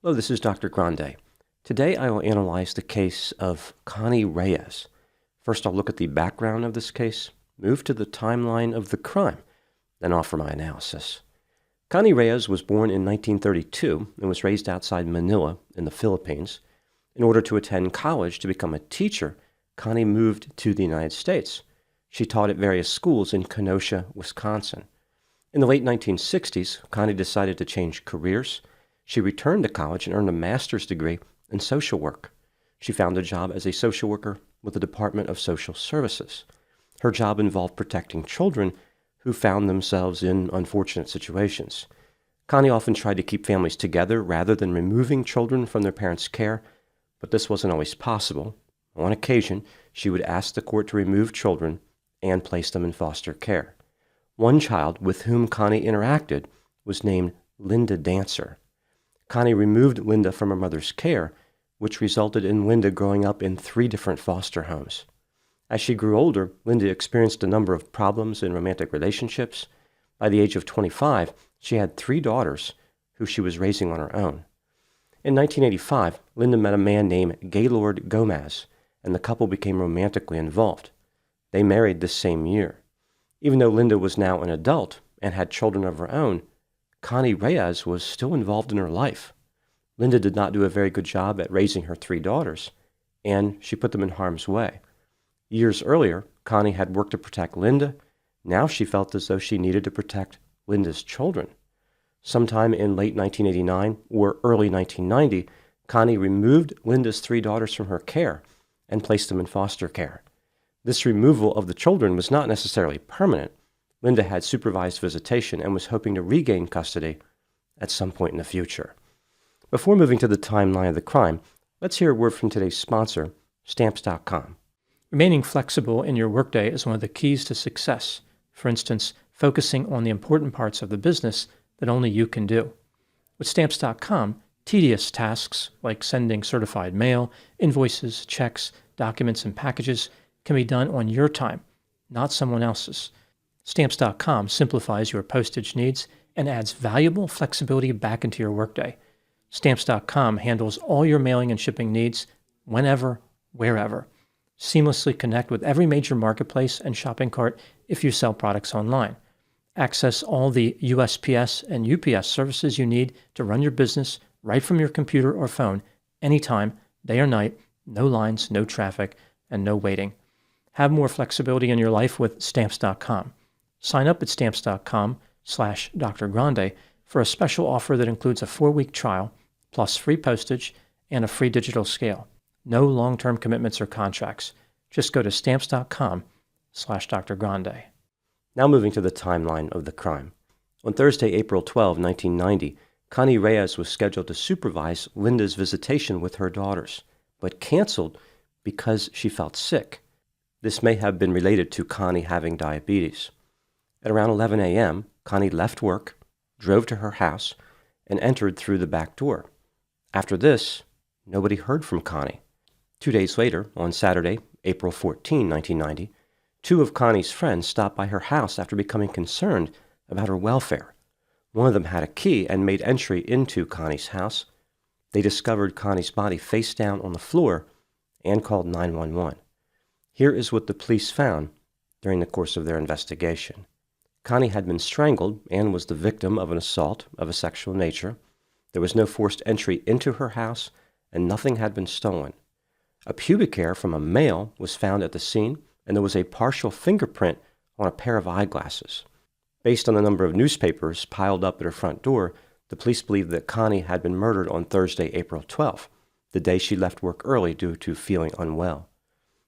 Hello, this is Dr. Grande. Today I will analyze the case of Connie Reyes. First I'll look at the background of this case, move to the timeline of the crime, then offer my analysis. Connie Reyes was born in 1932 and was raised outside Manila in the Philippines. In order to attend college to become a teacher, Connie moved to the United States. She taught at various schools in Kenosha, Wisconsin. In the late 1960s, Connie decided to change careers. She returned to college and earned a master's degree in social work. She found a job as a social worker with the Department of Social Services. Her job involved protecting children who found themselves in unfortunate situations. Connie often tried to keep families together rather than removing children from their parents' care, but this wasn't always possible. On occasion, she would ask the court to remove children and place them in foster care. One child with whom Connie interacted was named Linda Dancer. Connie removed Linda from her mother's care, which resulted in Linda growing up in 3 different foster homes. As she grew older, Linda experienced a number of problems in romantic relationships. By the age of 25, she had 3 daughters who she was raising on her own. In 1985, Linda met a man named Gaylord Gomez, and the couple became romantically involved. They married this same year. Even though Linda was now an adult and had children of her own, Connie Reyes was still involved in her life. Linda did not do a very good job at raising her 3 daughters, and she put them in harm's way. Years earlier, Connie had worked to protect Linda. Now she felt as though she needed to protect Linda's children. Sometime in late 1989 or early 1990, Connie removed Linda's 3 daughters from her care and placed them in foster care. This removal of the children was not necessarily permanent. Linda had supervised visitation and was hoping to regain custody at some point in the future. Before moving to the timeline of the crime, let's hear a word from today's sponsor, Stamps.com. Remaining flexible in your workday is one of the keys to success. For instance, focusing on the important parts of the business that only you can do. With Stamps.com, tedious tasks like sending certified mail, invoices, checks, documents, and packages can be done on your time, not someone else's. Stamps.com simplifies your postage needs and adds valuable flexibility back into your workday. Stamps.com handles all your mailing and shipping needs whenever, wherever. Seamlessly connect with every major marketplace and shopping cart if you sell products online. Access all the USPS and UPS services you need to run your business right from your computer or phone, anytime, day or night, no lines, no traffic, and no waiting. Have more flexibility in your life with Stamps.com. Sign up at Stamps.com/Dr. Grande for a special offer that includes a 4-week trial, plus free postage and a free digital scale. No long-term commitments or contracts. Just go to Stamps.com/Dr. Grande. Now moving to the timeline of the crime. On Thursday, April 12, 1990, Connie Reyes was scheduled to supervise Linda's visitation with her daughters, but canceled because she felt sick. This may have been related to Connie having diabetes. At around 11 a.m., Connie left work, drove to her house, and entered through the back door. After this, nobody heard from Connie. 2 days later, on Saturday, April 14, 1990, 2 of Connie's friends stopped by her house after becoming concerned about her welfare. One of them had a key and made entry into Connie's house. They discovered Connie's body face down on the floor and called 911. Here is what the police found during the course of their investigation. Connie had been strangled and was the victim of an assault of a sexual nature. There was no forced entry into her house, and nothing had been stolen. A pubic hair from a male was found at the scene, and there was a partial fingerprint on a pair of eyeglasses. Based on the number of newspapers piled up at her front door, the police believed that Connie had been murdered on Thursday, April 12th, the day she left work early due to feeling unwell.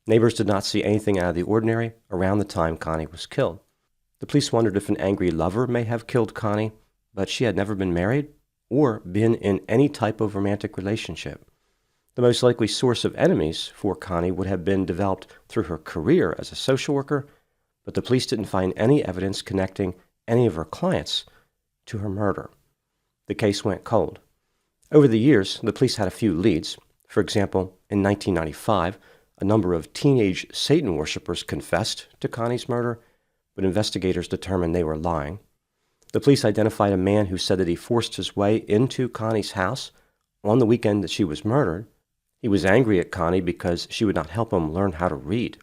Neighbors did not see anything out of the ordinary around the time Connie was killed. The police wondered if an angry lover may have killed Connie, but she had never been married or been in any type of romantic relationship. The most likely source of enemies for Connie would have been developed through her career as a social worker, but the police didn't find any evidence connecting any of her clients to her murder. The case went cold. Over the years, the police had a few leads. For example, in 1995, a number of teenage Satan worshippers confessed to Connie's murder, but investigators determined they were lying. The police identified a man who said that he forced his way into Connie's house on the weekend that she was murdered, he was angry at Connie because she would not help him learn how to read.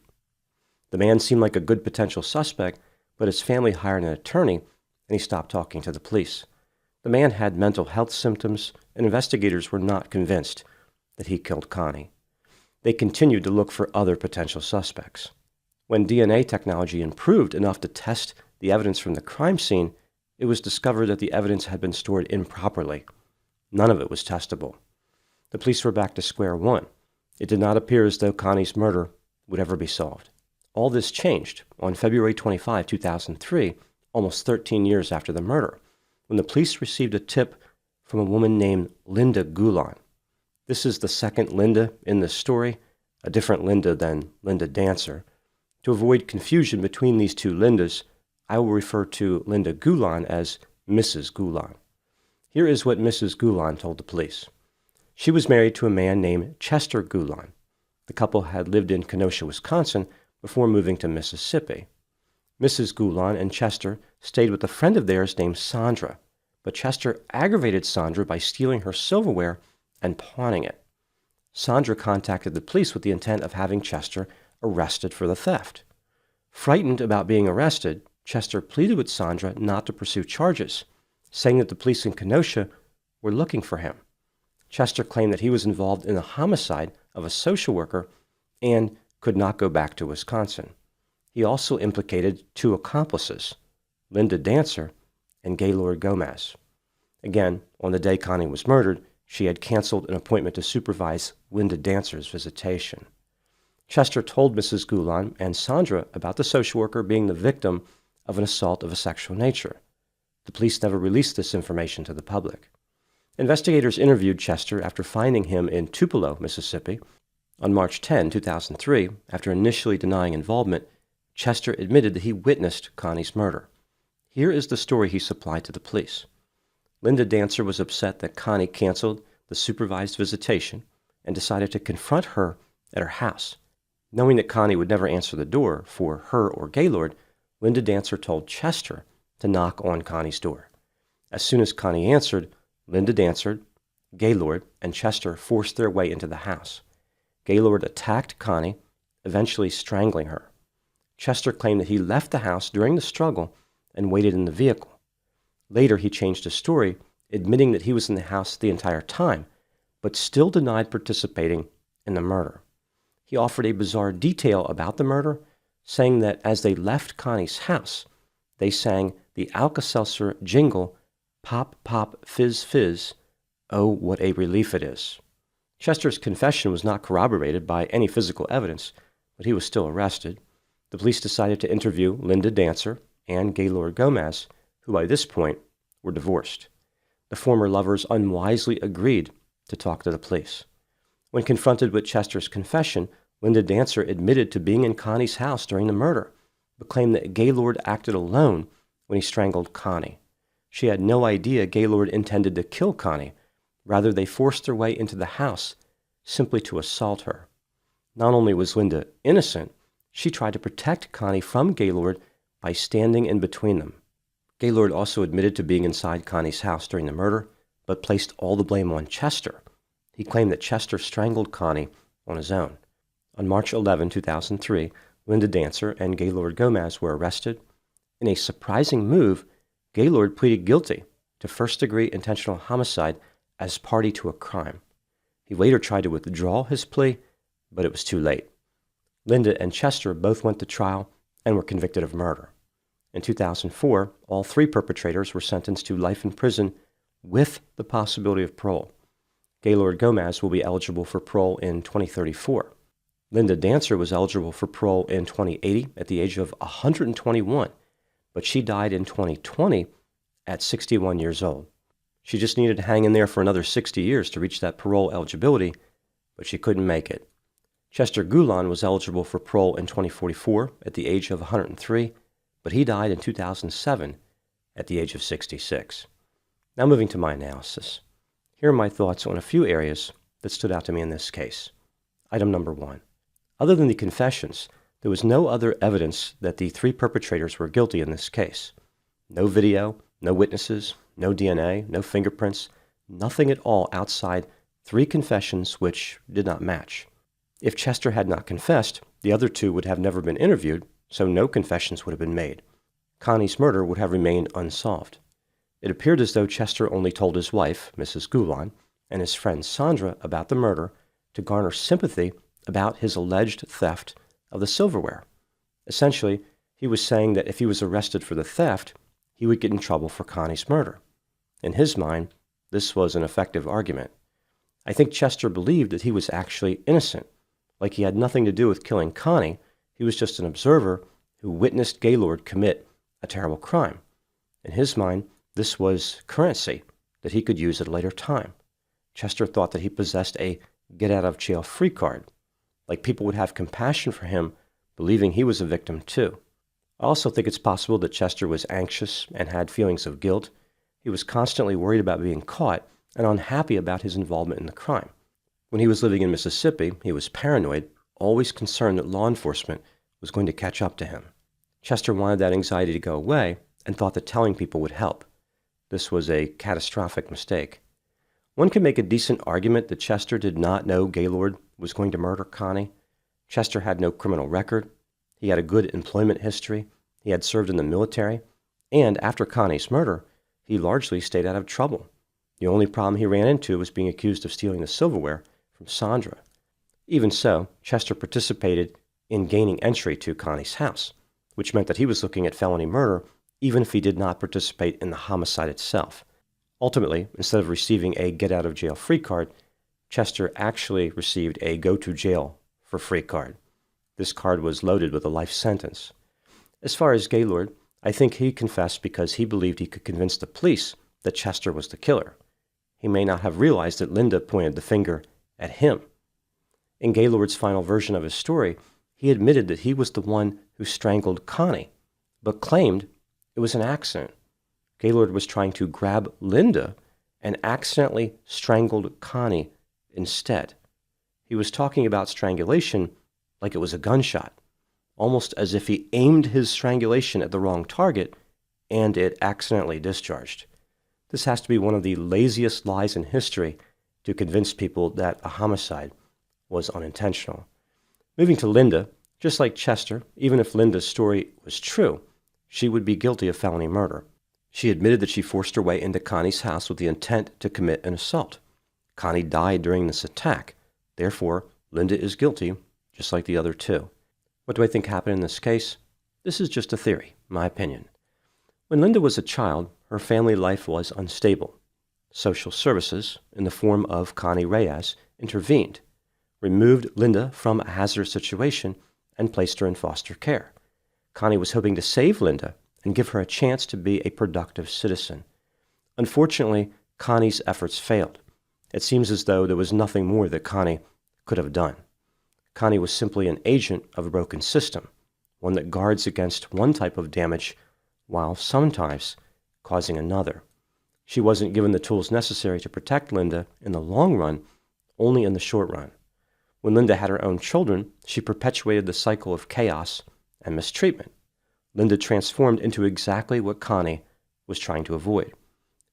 The man seemed like a good potential suspect, but his family hired an attorney, and he stopped talking to the police. The man had mental health symptoms, and investigators were not convinced that he killed Connie. They continued to look for other potential suspects. When DNA technology improved enough to test the evidence from the crime scene, it was discovered that the evidence had been stored improperly. None of it was testable. The police were back to square one. It did not appear as though Connie's murder would ever be solved. All this changed on February 25, 2003, almost 13 years after the murder, when the police received a tip from a woman named Linda Gulan. This is the second Linda in this story, a different Linda than Linda Dancer. To avoid confusion between these two Lindas, I will refer to Linda Gulan as Mrs. Gulan. Here is what Mrs. Gulan told the police. She was married to a man named Chester Gulan. The couple had lived in Kenosha, Wisconsin, before moving to Mississippi. Mrs. Gulan and Chester stayed with a friend of theirs named Sandra, but Chester aggravated Sandra by stealing her silverware and pawning it. Sandra contacted the police with the intent of having Chester arrested for the theft. Frightened about being arrested, Chester pleaded with Sandra not to pursue charges, saying that the police in Kenosha were looking for him. Chester claimed that he was involved in the homicide of a social worker and could not go back to Wisconsin. He also implicated two accomplices, Linda Dancer and Gaylord Gomez. Again, on the day Connie was murdered, she had canceled an appointment to supervise Linda Dancer's visitation. Chester told Mrs. Gulan and Sandra about the social worker being the victim of an assault of a sexual nature. The police never released this information to the public. Investigators interviewed Chester after finding him in Tupelo, Mississippi. On March 10, 2003, after initially denying involvement, Chester admitted that he witnessed Connie's murder. Here is the story he supplied to the police. Linda Dancer was upset that Connie canceled the supervised visitation and decided to confront her at her house. Knowing that Connie would never answer the door for her or Gaylord, Linda Dancer told Chester to knock on Connie's door. As soon as Connie answered, Linda Dancer, Gaylord, and Chester forced their way into the house. Gaylord attacked Connie, eventually strangling her. Chester claimed that he left the house during the struggle and waited in the vehicle. Later, he changed his story, admitting that he was in the house the entire time, but still denied participating in the murder. He offered a bizarre detail about the murder, saying that as they left Connie's house, they sang the Alka-Seltzer jingle, "Pop, pop, fizz, fizz, oh, what a relief it is." Chester's confession was not corroborated by any physical evidence, but he was still arrested. The police decided to interview Linda Dancer and Gaylord Gomez, who by this point were divorced. The former lovers unwisely agreed to talk to the police. When confronted with Chester's confession, Linda Dancer admitted to being in Connie's house during the murder, but claimed that Gaylord acted alone when he strangled Connie. She had no idea Gaylord intended to kill Connie. Rather, they forced their way into the house simply to assault her. Not only was Linda innocent, she tried to protect Connie from Gaylord by standing in between them. Gaylord also admitted to being inside Connie's house during the murder, but placed all the blame on Chester. He claimed that Chester strangled Connie on his own. On March 11, 2003, Linda Dancer and Gaylord Gomez were arrested. In a surprising move, Gaylord pleaded guilty to first-degree intentional homicide as party to a crime. He later tried to withdraw his plea, but it was too late. Linda and Chester both went to trial and were convicted of murder. In 2004, all three perpetrators were sentenced to life in prison with the possibility of parole. Gaylord Gomez will be eligible for parole in 2034. Linda Dancer was eligible for parole in 2080 at the age of 121, but she died in 2020 at 61 years old. She just needed to hang in there for another 60 years to reach that parole eligibility, but she couldn't make it. Chester Gulan was eligible for parole in 2044 at the age of 103, but he died in 2007 at the age of 66. Now moving to my analysis. Here are my thoughts on a few areas that stood out to me in this case. Item number 1. Other than the confessions, there was no other evidence that the three perpetrators were guilty in this case. No video, no witnesses, no DNA, no fingerprints, nothing at all outside 3 confessions which did not match. If Chester had not confessed, the other 2 would have never been interviewed, so no confessions would have been made. Connie's murder would have remained unsolved. It appeared as though Chester only told his wife, Mrs. Gulan, and his friend Sandra about the murder to garner sympathy about his alleged theft of the silverware. Essentially, he was saying that if he was arrested for the theft, he would get in trouble for Connie's murder. In his mind, this was an effective argument. I think Chester believed that he was actually innocent, like he had nothing to do with killing Connie. He was just an observer who witnessed Gaylord commit a terrible crime. In his mind, this was currency that he could use at a later time. Chester thought that he possessed a get-out-of-jail-free card, like people would have compassion for him, believing he was a victim too. I also think it's possible that Chester was anxious and had feelings of guilt. He was constantly worried about being caught and unhappy about his involvement in the crime. When he was living in Mississippi, he was paranoid, always concerned that law enforcement was going to catch up to him. Chester wanted that anxiety to go away and thought that telling people would help. This was a catastrophic mistake. One can make a decent argument that Chester did not know Gaylord was going to murder Connie. Chester had no criminal record. He had a good employment history. He had served in the military. And after Connie's murder, he largely stayed out of trouble. The only problem he ran into was being accused of stealing the silverware from Sandra. Even so, Chester participated in gaining entry to Connie's house, which meant that he was looking at felony murder even if he did not participate in the homicide itself. Ultimately, instead of receiving a get-out-of-jail-free card, Chester actually received a go-to-jail-for-free card. This card was loaded with a life sentence. As far as Gaylord, I think he confessed because he believed he could convince the police that Chester was the killer. He may not have realized that Linda pointed the finger at him. In Gaylord's final version of his story, he admitted that he was the one who strangled Connie, but claimed it was an accident. Gaylord was trying to grab Linda and accidentally strangled Connie instead. He was talking about strangulation like it was a gunshot, almost as if he aimed his strangulation at the wrong target and it accidentally discharged. This has to be one of the laziest lies in history to convince people that a homicide was unintentional. Moving to Linda, just like Chester, even if Linda's story was true, she would be guilty of felony murder. She admitted that she forced her way into Connie's house with the intent to commit an assault. Connie died during this attack. Therefore, Linda is guilty, just like the other 2. What do I think happened in this case? This is just a theory, my opinion. When Linda was a child, her family life was unstable. Social services, in the form of Connie Reyes, intervened, removed Linda from a hazardous situation, and placed her in foster care. Connie was hoping to save Linda and give her a chance to be a productive citizen. Unfortunately, Connie's efforts failed. It seems as though there was nothing more that Connie could have done. Connie was simply an agent of a broken system, one that guards against one type of damage while sometimes causing another. She wasn't given the tools necessary to protect Linda in the long run, only in the short run. When Linda had her own children, she perpetuated the cycle of chaos and mistreatment. Linda transformed into exactly what Connie was trying to avoid.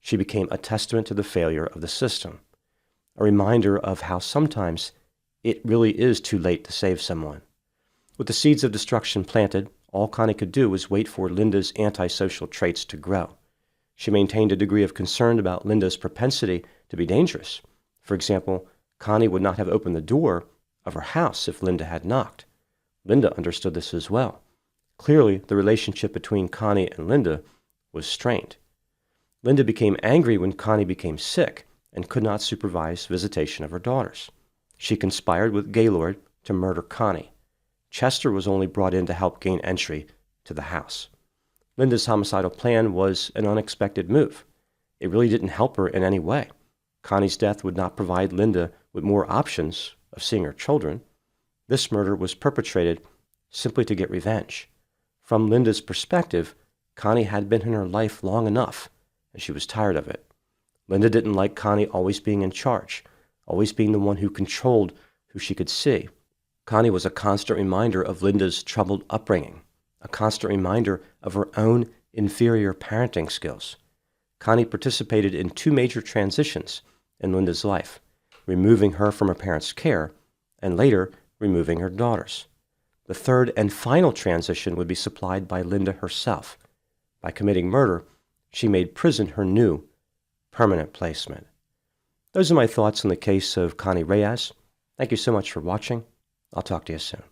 She became a testament to the failure of the system, a reminder of how sometimes it really is too late to save someone. With the seeds of destruction planted, all Connie could do was wait for Linda's antisocial traits to grow. She maintained a degree of concern about Linda's propensity to be dangerous. For example, Connie would not have opened the door of her house if Linda had knocked. Linda understood this as well. Clearly, the relationship between Connie and Linda was strained. Linda became angry when Connie became sick and could not supervise visitation of her daughters. She conspired with Gaylord to murder Connie. Chester was only brought in to help gain entry to the house. Linda's homicidal plan was an unexpected move. It really didn't help her in any way. Connie's death would not provide Linda with more options of seeing her children. This murder was perpetrated simply to get revenge. From Linda's perspective, Connie had been in her life long enough, and she was tired of it. Linda didn't like Connie always being in charge, always being the one who controlled who she could see. Connie was a constant reminder of Linda's troubled upbringing, a constant reminder of her own inferior parenting skills. Connie participated in 2 major transitions in Linda's life. removing her from her parents' care, and later removing her daughters. The third and final transition would be supplied by Linda herself. By committing murder, she made prison her new permanent placement. Those are my thoughts on the case of Connie Reyes. Thank you so much for watching. I'll talk to you soon.